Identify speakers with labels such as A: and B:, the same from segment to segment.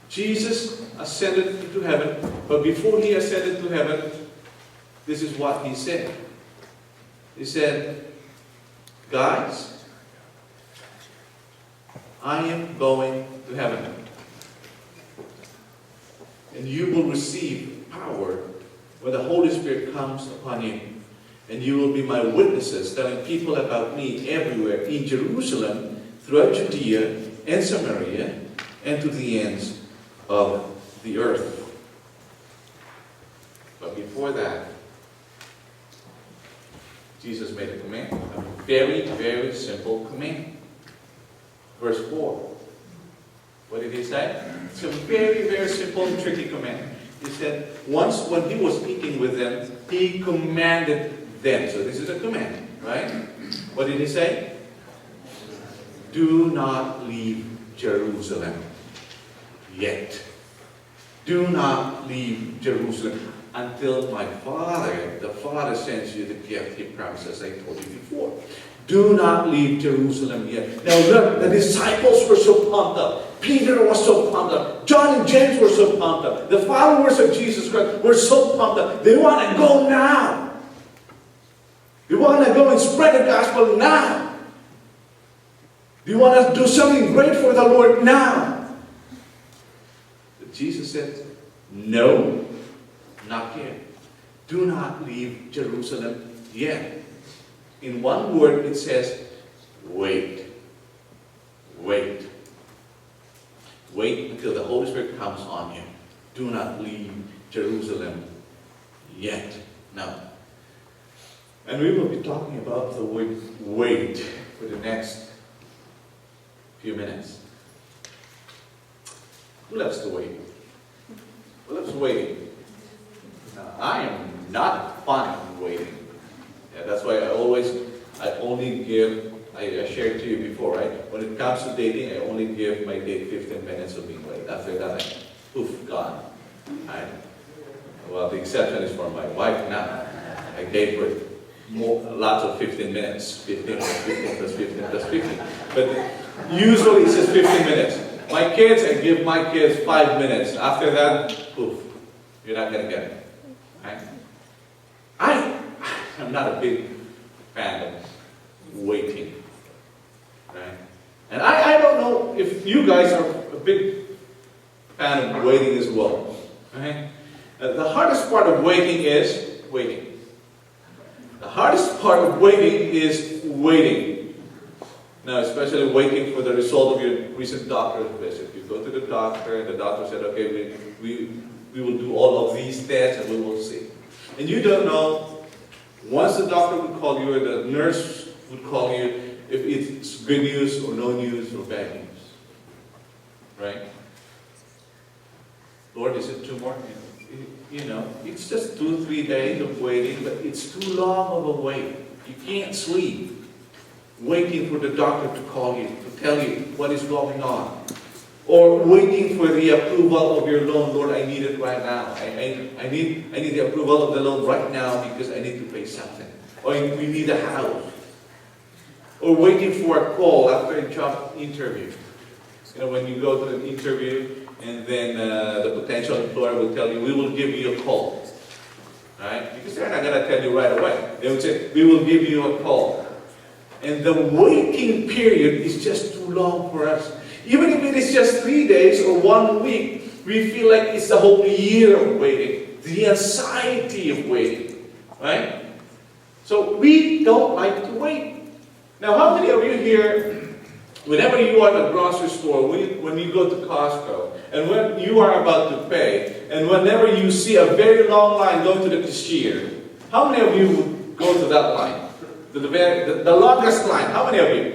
A: Jesus ascended into heaven, but before he ascended to heaven, this is what he said. He said, guys, I am going to heaven. And you will receive power when the Holy Spirit comes upon you. And you will be my witnesses, telling people about me everywhere, in Jerusalem, throughout Judea and Samaria, and to the ends of the earth. But before that, Jesus made a command, a very, very simple command. Verse 4. What did he say? It's a very, very simple and tricky command. He said, once when he was speaking with them, he commanded them. So this is a command, right? What did he say? Do not leave Jerusalem yet. Do not leave Jerusalem until my Father, the Father, sends you the gift he promised, as I told you before. Do not leave Jerusalem yet. Now look, the disciples were so pumped up. Peter was so pumped up. John and James were so pumped up. The followers of Jesus Christ were so pumped up. They want to go now. They want to go and spread the gospel now. They want to do something great for the Lord now. But Jesus said, no, not yet. Do not leave Jerusalem yet. In one word it says, wait. Wait. Wait until the Holy Spirit comes on you. Do not leave Jerusalem yet. Now, and we will be talking about the word wait for the next few minutes. Who loves to wait? Who loves waiting? Now, I am not fond of waiting. Yeah, that's why I shared to you before, right? When it comes to dating, I only give my date 15 minutes of being late. After that, poof, gone. Right? Well, the exception is for my wife now. I date with lots of 15 minutes. 15 plus 15 plus 15 plus 15. But usually it's just 15 minutes. My kids, I give my kids 5 minutes. After that, poof, you're not going to get it. Right? I'm not a big fan of waiting. Right? And I don't know if you guys are a big fan of waiting as well. Right? The hardest part of waiting is waiting. The hardest part of waiting is waiting. Now, especially waiting for the result of your recent doctor's visit. You go to the doctor, and the doctor said, okay, we will do all of these tests, and we will see. And you don't know, once the doctor would call you, or the nurse would call you, if it's good news or no news or bad news. Right? Lord, is it 2 more? You know, it's just 2-3 days of waiting, but it's too long of a wait. You can't sleep waiting for the doctor to call you, to tell you what is going on. Or waiting for the approval of your loan. Lord, I need it right now. I need the approval of the loan right now because I need to pay something. Or we need a house. Or waiting for a call after a job interview. You know, when you go to an interview and then the potential employer will tell you, we will give you a call. Right? Because they're not going to tell you right away. They would say, we will give you a call. And the waiting period is just too long for us. Even if it is just 3 days or 1 week, we feel like it's the whole year of waiting. The anxiety of waiting. Right? So we don't like to wait. Now, how many of you here, whenever you are at the grocery store, when you go to Costco, and when you are about to pay, and whenever you see a very long line going to the cashier, how many of you would go to that line? The longest line, how many of you?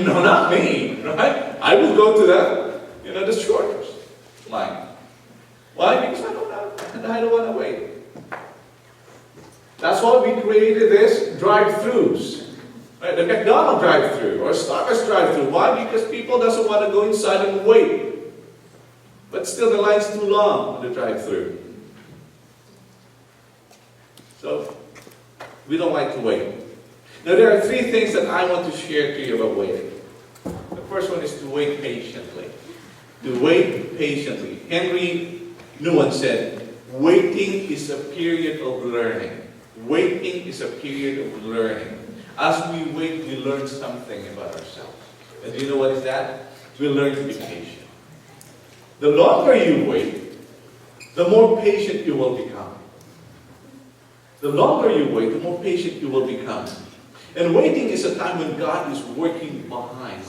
A: No, not me, right? I will go to the shortest line. Why? Because I don't want to wait. That's why we created this drive-thrus. Right? The McDonald's drive-thru or Starbucks drive-thru. Why? Because people doesn't want to go inside and wait. But still the line's too long on the drive-thru. So, we don't like to wait. Now there are 3 things that I want to share to you about waiting. The first one is to wait patiently. to wait patiently. Henry Nouwen said, waiting is a period of learning. Waiting is a period of learning. As we wait, we learn something about ourselves. And do you know what is that? We learn to be patient. The longer you wait, the more patient you will become. The longer you wait, the more patient you will become. And waiting is a time when God is working behind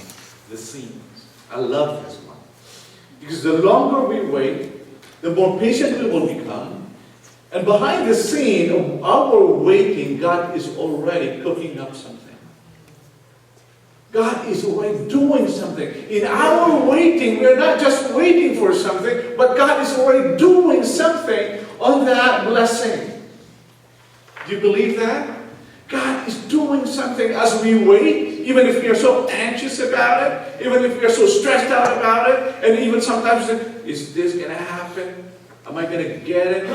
A: the scenes. I love this one. Because the longer we wait, the more patient we will become. And behind the scene of our waiting, God is already cooking up something. God is already doing something. In our waiting, we're not just waiting for something, but God is already doing something on that blessing. Do you believe that? God is doing something as we wait, even if we are so anxious about it, even if we are so stressed out about it, and even sometimes, is this going to happen? Am I going to get it?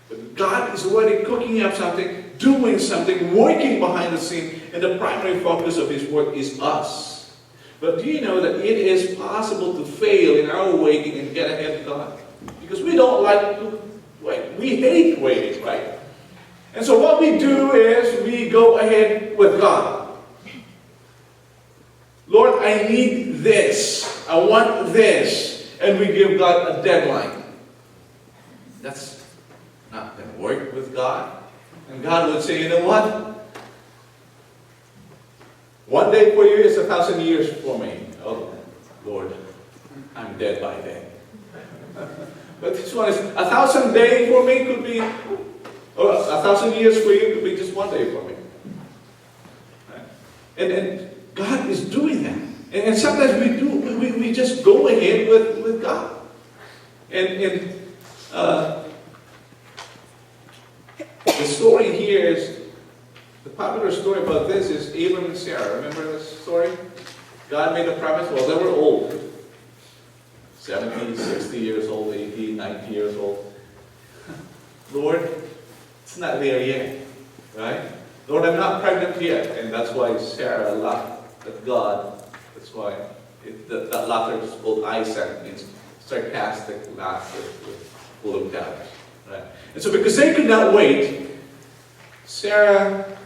A: But God is already cooking up something, doing something, working behind the scene, and the primary focus of His work is us. But do you know that it is possible to fail in our waiting and get ahead of God? Because we don't like to wait. We hate waiting, right? And so what we do is we go ahead with God. Lord, I need this. I want this. And we give God a deadline. That's not going to work with God. And God would say, you know what? One day for you is 1,000 years for me. Oh, Lord, I'm dead by then. But this one is 1,000 days for me could be, or 1,000 years for you could be just one day for me. Right? And God is doing that. And sometimes we just go ahead with God. And the story here is, the popular story about this is Abram and Sarah. Remember this story? God made a promise. Well, they were old. 70, 60 years old, 80, 90 years old. Lord, it's not there yet. Right? Lord, I'm not pregnant yet. And that's why Sarah laughed at God. That's why that laughter is called Isaac. Means sarcastic laughter full of doubt. Right? And so because they could not wait, Sarah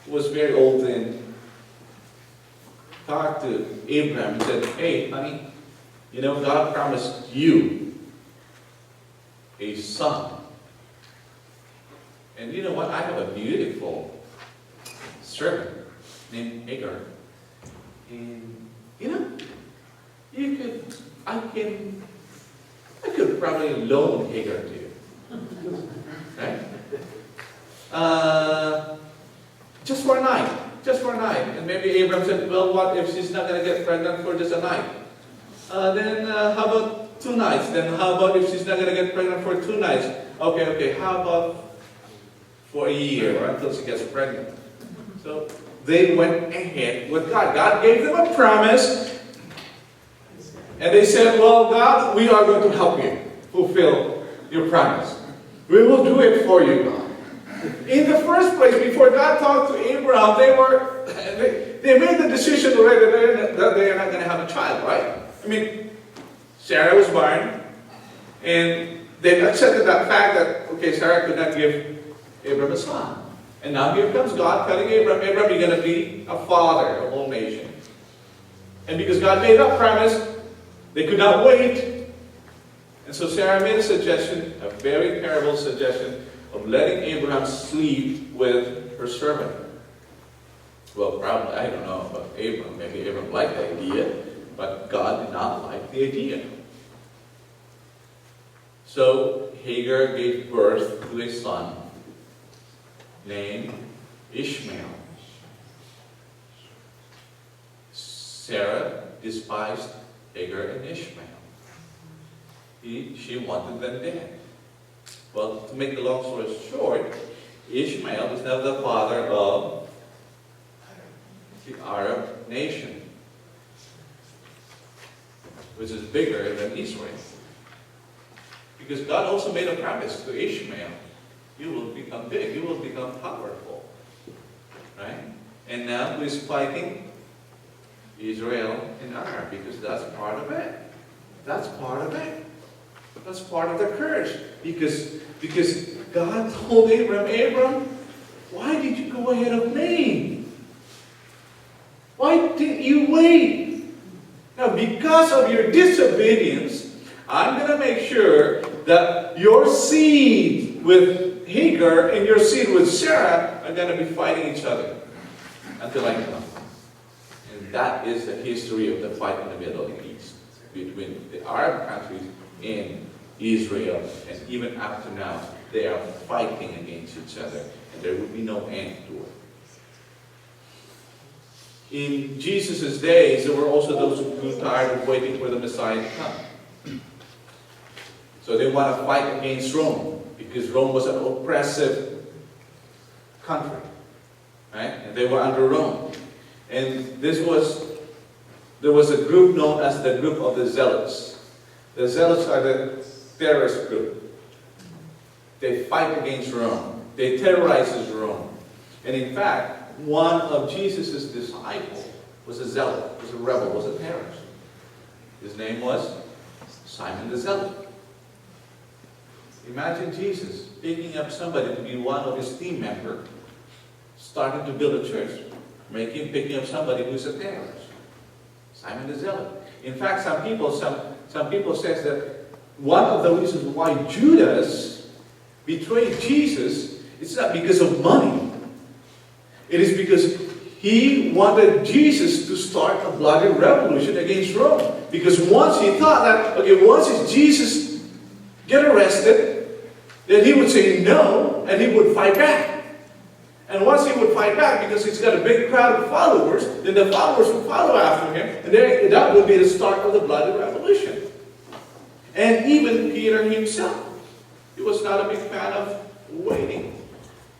A: was very old then, talked to Abraham and said, hey, honey, you know, God promised you a son. And you know what? I have a beautiful servant named Hagar. And, you know, I could probably loan Hagar to you. Right? Just for a night. Just for a night. And maybe Abraham said, well, what if she's not going to get pregnant for just a night? Then how about 2 nights? Then how about if she's not going to get pregnant for 2 nights? Okay, how about for a year or until she gets pregnant? So they went ahead with God. God gave them a promise. And they said, well, God, we are going to help you fulfill your promise. We will do it for you, God. In the first place, before God talked to Abraham, they made the decision already that they are not going to have a child, right? I mean, Sarah was barren, and they accepted that fact that, okay, Sarah could not give Abraham a son. And now here comes God telling Abraham, you're going to be a father of all nations. And because God made that promise, they could not wait. And so Sarah made a suggestion, a very terrible suggestion, of letting Abraham sleep with her servant. Well, probably, I don't know about Abraham. Maybe Abraham liked the idea, but God did not like the idea. So Hagar gave birth to a son named Ishmael. Sarah despised Hagar and Ishmael. She wanted them dead. Well, to make the long story short, Ishmael is now the father of the Arab nation, which is bigger than Israel. Because God also made a promise to Ishmael. You will become big, you will become powerful. Right? And now who is fighting? Israel and Arab, because that's part of it. That's part of it. That's part of the curse. Because God told Abram, why did you go ahead of me? Why didn't you wait? Now, because of your disobedience, I'm going to make sure that your seed with Hagar and your seed with Sarah are going to be fighting each other until I come. And that is the history of the fight in the Middle East between the Arab countries and Israel. And even up to now, they are fighting against each other. And there will be no end to it. In Jesus' days, there were also those who grew tired of waiting for the Messiah to come. So they want to fight against Rome, because Rome was an oppressive country. Right? And they were under Rome. And there was a group known as the group of the Zealots. The Zealots are the terrorist group. They fight against Rome. They terrorize Rome. And in fact, one of Jesus' disciples was a zealot, was a rebel, was a terrorist. His name was Simon the Zealot. Imagine Jesus picking up somebody to be one of his team members, starting to build a church, picking up somebody who's a terrorist. Simon the Zealot. In fact, some people says that one of the reasons why Judas betrayed Jesus is not because of money. It is because he wanted Jesus to start a bloody revolution against Rome. Because once he thought that, okay, once Jesus get arrested, then he would say no, and he would fight back. And once he would fight back, because he's got a big crowd of followers, then the followers would follow after him, and then that would be the start of the bloody revolution. And even Peter himself, he was not a big fan of waiting.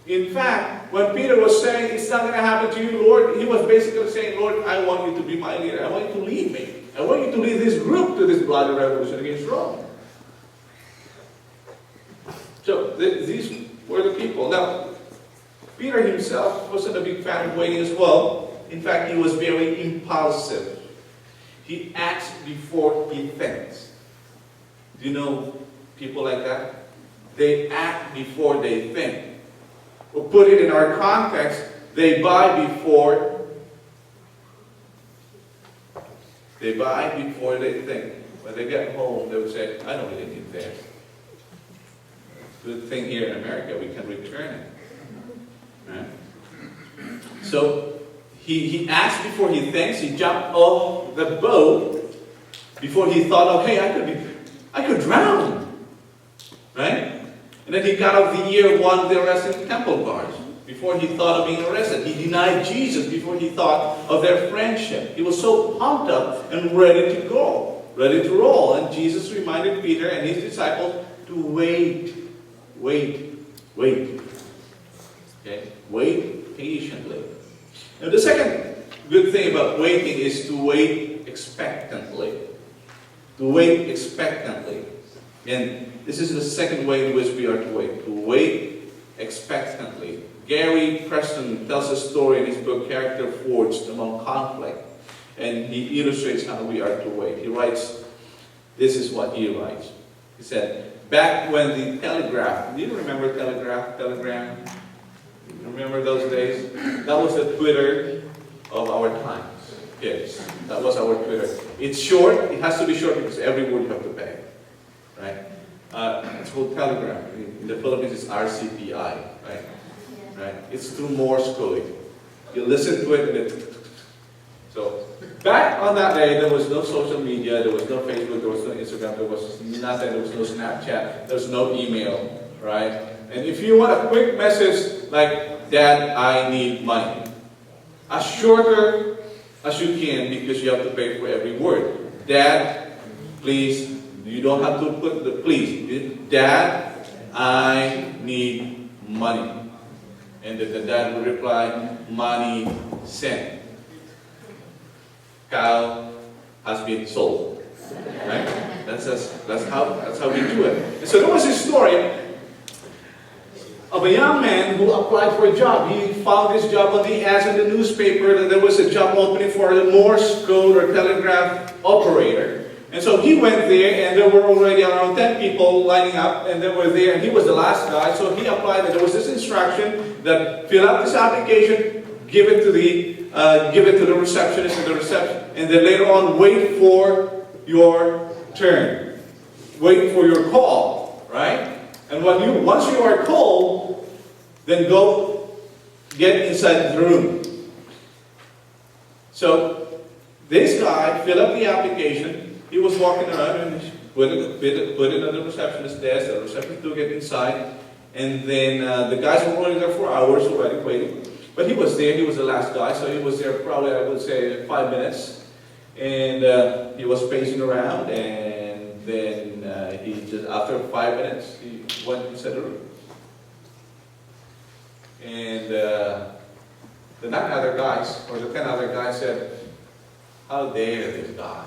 A: In fact, when Peter was saying, it's not going to happen to you, Lord, he was basically saying, Lord, I want you to be my leader. I want you to lead me. I want you to lead this group to this bloody revolution against Rome. So, these were the people. Now, Peter himself wasn't a big fan of waiting as well. In fact, he was very impulsive. He acts before he thinks. Do you know people like that? They act before they think. We'll put it in our context, they buy before they think. When they get home, they would say, I don't really need this. Good thing here in America, we can return it. Right? So, he acts before he thinks. He jumped off the boat before he thought, oh, hey, I could drown. Right? And then he got out the year one, the arresting temple guards. Before he thought of being arrested. He denied Jesus before he thought of their friendship. He was so pumped up and ready to go, ready to roll. And Jesus reminded Peter and his disciples to wait. Okay? Wait patiently. Now the second good thing about waiting is to wait expectantly. To wait expectantly. And this is the second way in which we are to wait. To wait expectantly. Gary Preston tells a story in his book, Character Forged Among Conflict. And he illustrates how we are to wait. He writes, this is what he writes. He said, back when the telegraph, do you remember telegram? Remember those days? That was the Twitter of our times. Yes, that was our Twitter. It's short. It has to be short because every word you have to pay. Right? It's called Telegram. In the Philippines, it's RCPI. Right? It's through Morse code. You listen to it, and it. So back on that day, there was no social media, there was no Facebook, there was no Instagram, there was nothing, there was no Snapchat, there was no email, right? And if you want a quick message like, Dad, I need money, as shorter as you can because you have to pay for every word. Dad, please, you don't have to put the please. Dad, I need money. And then the dad would reply, money sent. Cow has been sold. Right? That's how we do it. And so there was a story of a young man who applied for a job. He found this job on the ads in the newspaper that there was a job opening for a Morse code or telegraph operator. And so he went there, and there were already around 10 people lining up, and they were there, and he was the last guy. So he applied, and there was this instruction that fill out this application, give it to the receptionist at the reception, and then later on wait for your turn, wait for your call, right? And once you are called, then go get inside the room. So this guy filled up the application. He was walking around and put it on the receptionist's desk. The receptionist took it inside, and then the guys were already there for hours already waiting. But he was there. He was the last guy, so he was there probably, I would say, 5 minutes. And he was pacing around, and then after 5 minutes, he went inside the room. And the 9 other guys, or the 10 other guys said, "How dare this guy?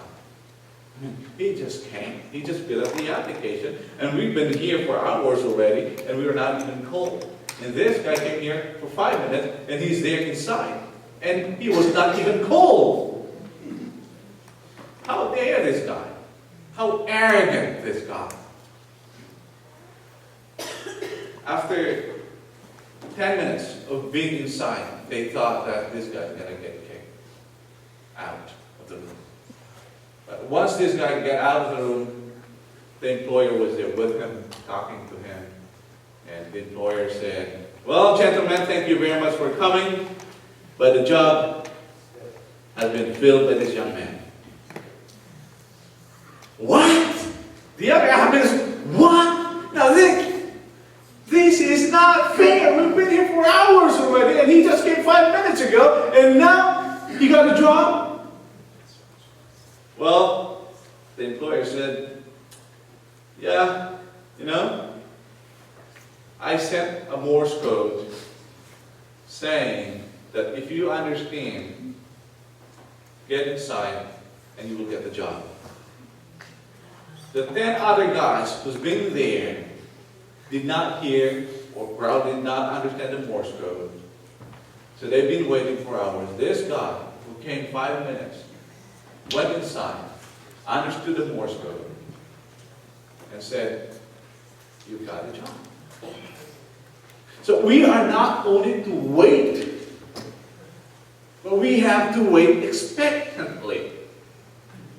A: He just came. He just filled up the application, and we've been here for hours already, and we were not even called. And this guy came here for 5 minutes, and he's there inside, and he was not even called. How dare this guy? How arrogant this guy!" After 10 minutes of being inside, they thought that this guy's going to get kicked out of the room. But once this guy got out of the room, the employer was there with him, talking to him. And the employer said, "Well, gentlemen, thank you very much for coming, but the job has been filled by this young man." What? The other happens, what? Now this is not fair. We've been here for hours already, and he just came 5 minutes ago, and now he got a job? Well, the employer said, "Yeah, I sent a Morse code saying that if you understand, get inside and you will get the job." The 10 other guys who's been there did not hear or probably did not understand the Morse code. So they've been waiting for hours. This guy who came 5 minutes went inside, understood the Morse code, and said, "You got a job." So we are not only to wait, but we have to wait expectantly.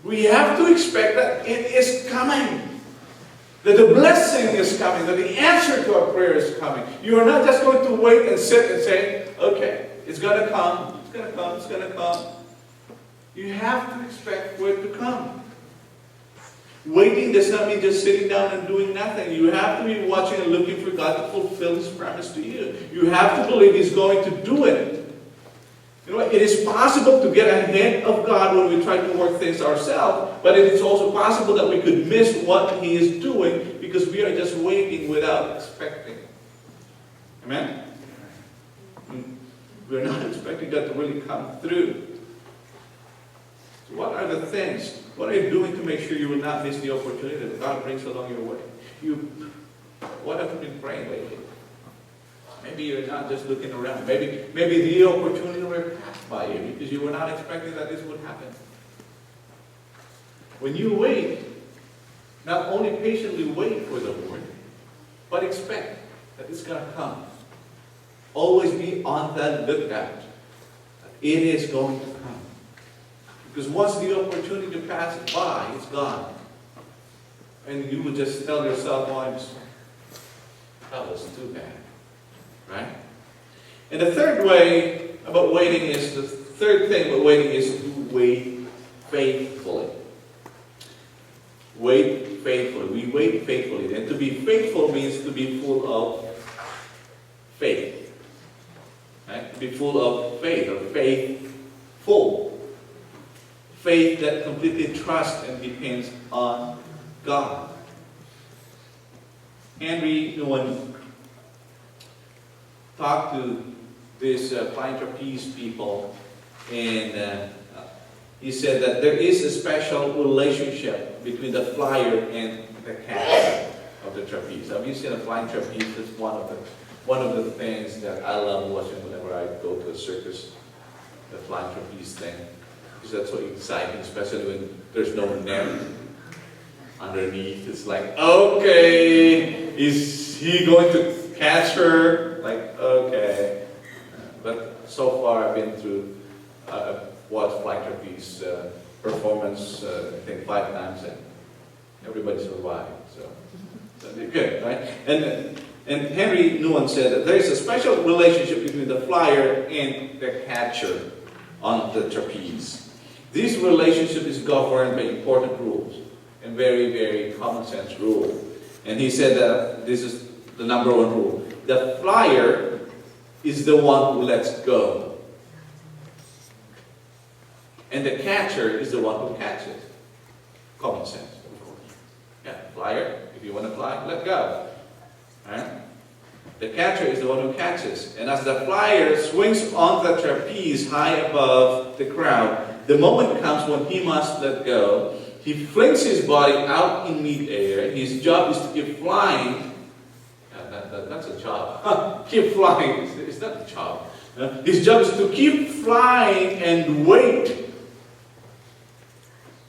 A: We have to expect that it is coming. That the blessing is coming, that the answer to our prayer is coming. You are not just going to wait and sit and say, "Okay, it's going to come, it's going to come, it's going to come." You have to expect for it to come. Waiting does not mean just sitting down and doing nothing. You have to be watching and looking for God to fulfill His promise to you. You have to believe He's going to do it. It is possible to get ahead of God when we try to work things ourselves, but it is also possible that we could miss what He is doing because we are just waiting without expecting. Amen? We're not expecting God to really come through. So what are the things? What are you doing to make sure you will not miss the opportunity that God brings along your way? What have you been praying lately? Maybe you're not just looking around. Maybe the opportunity will pass by you because you were not expecting that this would happen. When you wait, not only patiently wait for the Lord, but expect that it's going to come. Always be on that lookout. It is going to come. Because once the opportunity passes by, it's gone. And you will just tell yourself, that was too bad. Right? And the third thing about waiting is to wait faithfully. Wait faithfully. We wait faithfully. And to be faithful means to be full of faith. Right? To be full of faith, or faithful. Faith that completely trusts and depends on God. Henry Nouwen talked to these flying trapeze people, and he said that there is a special relationship between the flyer and the cast of the trapeze. Have you seen a flying trapeze? It's one of the things that I love watching whenever I go to a circus, the flying trapeze thing, because that's so exciting, especially when there's no net underneath. It's like, okay, is he going to catch her? Like, okay. But so far I've been through, watched Flight Trapeze performance, I think 5 times, and everybody survived. So good, right? And Henry Nouwen said that there is a special relationship between the flyer and the catcher on the trapeze. This relationship is governed by important rules and very, very common sense rules. And he said that this is the number 1 rule. The flyer is the one who lets go. And the catcher is the one who catches. Common sense, of course. Yeah, flyer, if you want to fly, let go. Right? The catcher is the one who catches. And as the flyer swings on the trapeze high above the crowd, the moment comes when he must let go. He flings his body out in mid-air. His job is to keep flying. That's a job. Keep flying. It's not a job. His job is to keep flying and wait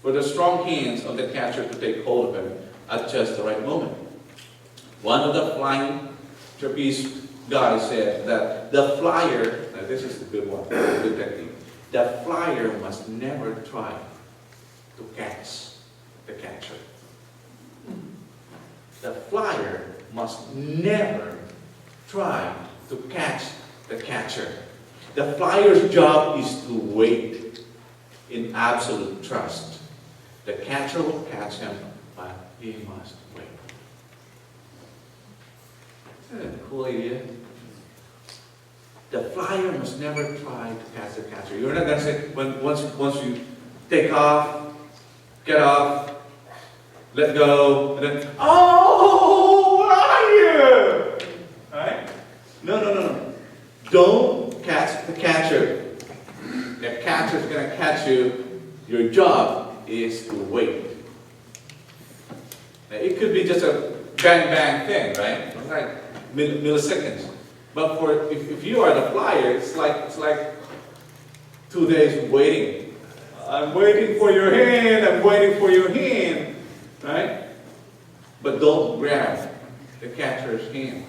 A: for the strong hands of the catcher to take hold of him at just the right moment. One of the flying trapeze guys said that the flyer, now this is the good one, the good technique, the flyer must never try to catch the catcher. The flyer must never try to catch the catcher. The flyer's job is to wait in absolute trust. The catcher will catch him, but he must wait. Isn't that a cool idea? The flyer must never try to catch the catcher. You're not going to say, once you take off, get off, let go, and then, oh, where are you? Right? No. Don't catch the catcher. The catcher's going to catch you. Your job is to wait. Now, it could be just a bang thing, right? It's like milliseconds. But if you are the flyer, it's like 2 days waiting. I'm waiting for your hand. I'm waiting for your hand, right? But don't grab the catcher's hand.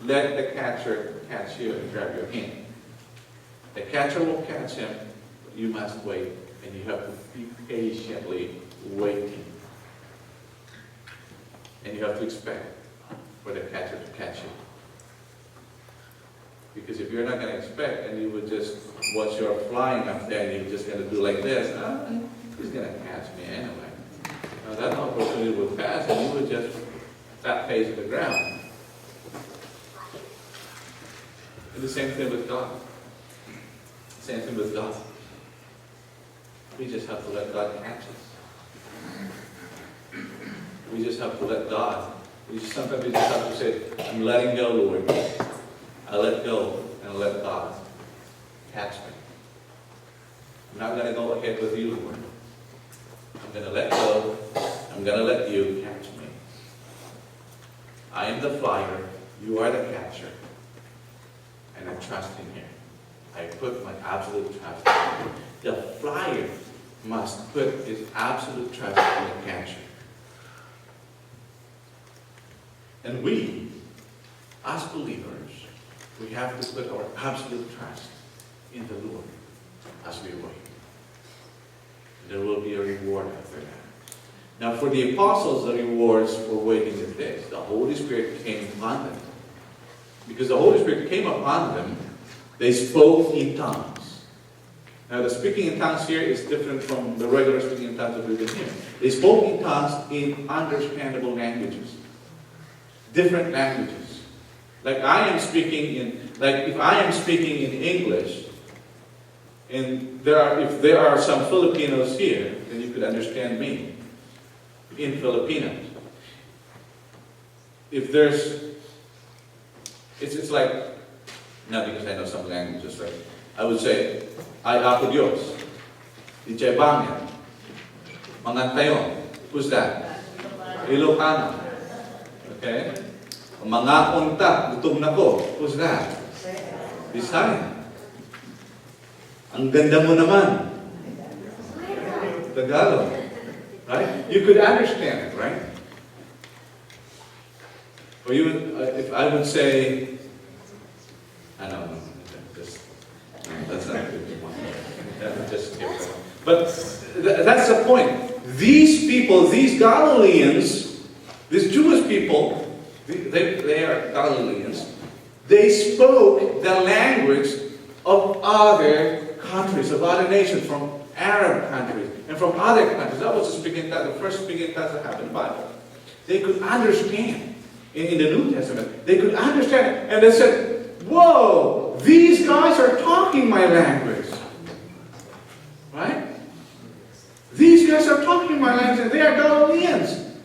A: Let the catcher catch you and grab your hand. The catcher will catch him, but you must wait, and you have to be patiently waiting. And you have to expect for the catcher to catch you. Because if you're not going to expect, and you would just, once you're flying up there, and you're just going to do like this, he's going to catch me anyway. Now that opportunity would pass, and you would just that face of the ground. And the same thing with God. Same thing with God. We just have to let God catch us. We just have to let God. Sometimes we just have to say, I'm letting go, Lord. I let go and let God catch me. I'm not going to go ahead with you, Lord. I'm going to let go. I'm going to let you catch me. I am the flyer. You are the catcher. And I trust in you. I put my absolute trust in you. The flyer must put his absolute trust in the catcher. And we, as believers, we have to put our absolute trust in the Lord as we wait. There will be a reward after that. Now for the apostles, the rewards for waiting is this. The Holy Spirit came upon them. Because the Holy Spirit came upon them, they spoke in tongues. Now the speaking in tongues here is different from the regular speaking in tongues that we've been hearing. They spoke in tongues in understandable languages. Different languages. Like if I am speaking in English, and if there are some Filipinos here, then you could understand me in Filipino. If there's, it's like, not because I know some languages, right? I would say, Ay ako Diyos, Ichay Bangyan, Mangantayon. Who's that? Ilocano. Okay? Mga unta, gutom na ko. Who's that? Bisaya. Ang ganda mo naman. Tagalog. Right? You could understand it, right? Or even if I would say, I don't know, that's not a good one. That would just skip that. But that's the point. These people, these Galileans, these Jewish people, they are Galileans, they spoke the language of other countries, of other nations, from Arab countries, and from other countries. That was the first speaking class that happened in the Bible. They could understand. In the New Testament, they could understand, and they said, whoa, these guys are talking my language. Right? These guys are talking my language, and they are Galileans.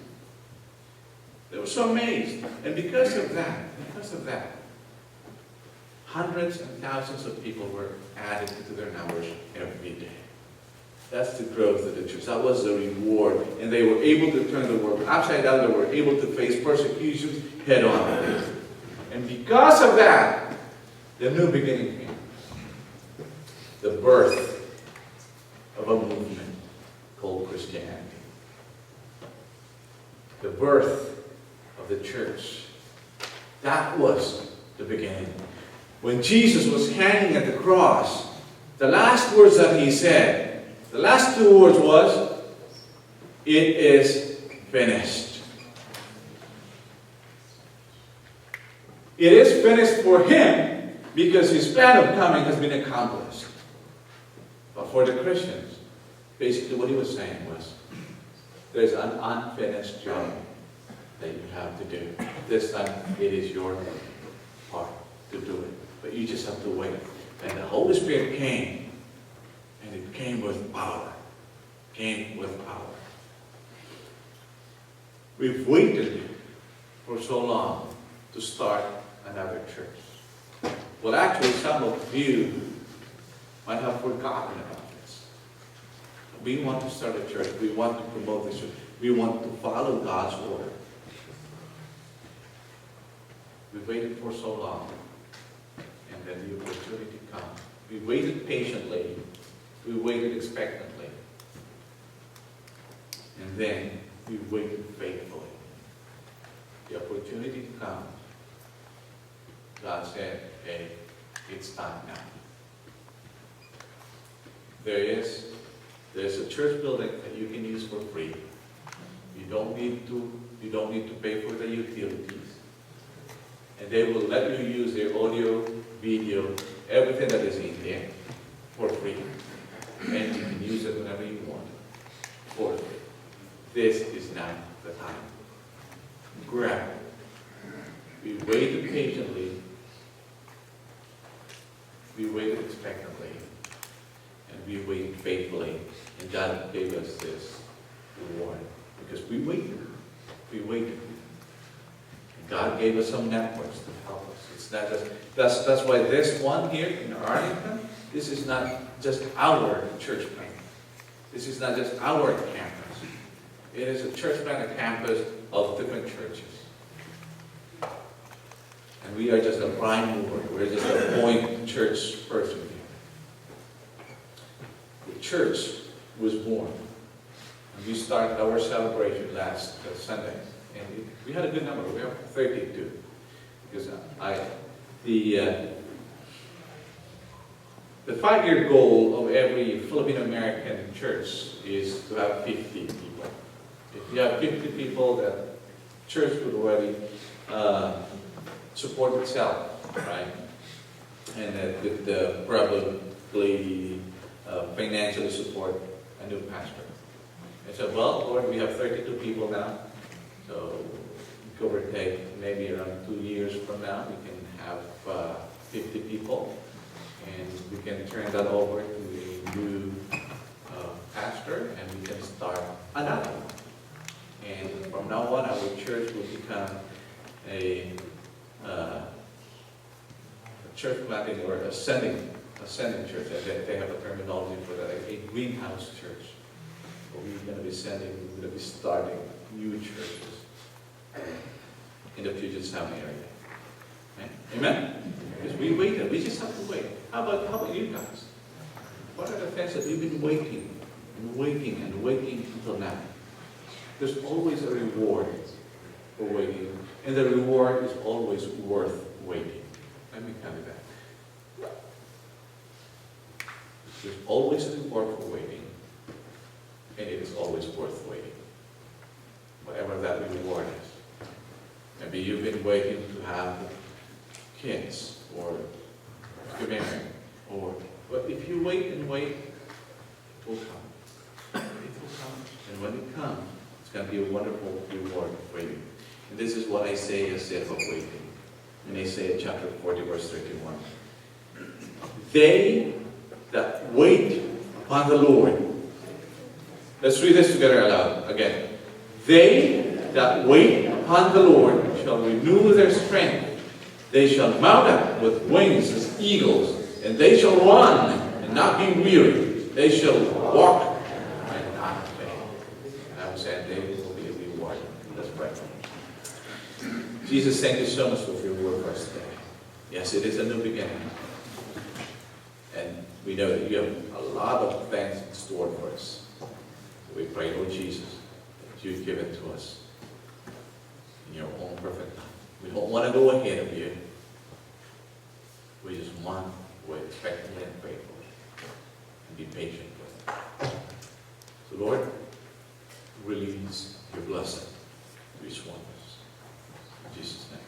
A: They were so amazed. And because of that, hundreds and thousands of people were added to their numbers every day. That's the growth of the church. That was the reward. And they were able to turn the world upside down. They were able to face persecutions head on. And because of that, the new beginning came. The birth of a movement called Christianity. The birth of the church. That was the beginning. When Jesus was hanging at the cross, the last words that he said, the last two words was, it is finished. It is finished for him because his plan of coming has been accomplished. But for the Christians, basically what he was saying was, there's an unfinished job that you have to do. This time, it is your part to do it. But you just have to wait. And the Holy Spirit came. And it came with power. Came with power. We've waited for so long to start another church. Well, actually, some of you might have forgotten about this. We want to start a church. We want to promote this church. We want to follow God's order. We've waited for so long. And then the opportunity comes. We waited patiently. We waited expectantly. And then we waited faithfully. The opportunity comes. God said, hey, it's time now. There's a church building that you can use for free. You don't need to pay for the utilities. And they will let you use their audio, video, everything that is in there for free. And you can use it whenever you want. For free. This is now the time. Grab it. We waited patiently. We waited expectantly. And we waited faithfully. And God gave us this reward. Because we waited. We waited. And God gave us some networks to help us. It's not just, that's why this one here in Arlington, this is not just our church plant. This is not just our campus. It is a church plant, a campus of different churches. And we are just a prime mover. We're just a point church person here. The church was born. And we started our celebration last Sunday. And we had a good number. We have 32. Because the 5-year goal of every Filipino-American church is to have 50 people. If you have 50 people, the church would already support itself, right? And it could probably financially support a new pastor. I said, well, Lord, we have 32 people now, so give or take, maybe around 2 years from now, we can have 50 people, and we can turn that over to a new pastor, and we can start another one. And from now on, our church will become a church planting or ascending church. They have a terminology for that, a greenhouse church. We're going to be starting new churches in the Puget Sound area. Okay? Amen? Because we waited. We just have to wait. How about you guys? What are the things that you've been waiting and waiting and waiting until now? There's always a reward for waiting, and the reward is always worth waiting. Let me tell you that. There's always a reward for waiting, and it is always worth waiting. Whatever that reward is. Maybe you've been waiting to have kids, or to get married, but if you wait and wait, it will come. It will come. And when it comes, it's going to be a wonderful reward for you. And this is what Isaiah said about waiting. In Isaiah chapter 40, verse 31. They that wait upon the Lord. Let's read this together aloud again. They that wait upon the Lord shall renew their strength. They shall mount up with wings as eagles, and they shall run and not be weary. They shall walk and not faint. And I will say, they will be a reward. Let's pray. Jesus, thank you so much for your word for us today. Yes, it is a new beginning. And we know that you have a lot of things in store for us. So we pray, Lord Jesus, that you give it to us in your own perfect time. We don't want to go ahead of you. We just want to wait expectantly and grateful and be patient with it. So Lord, release your blessing to each one of us. In Jesus' name.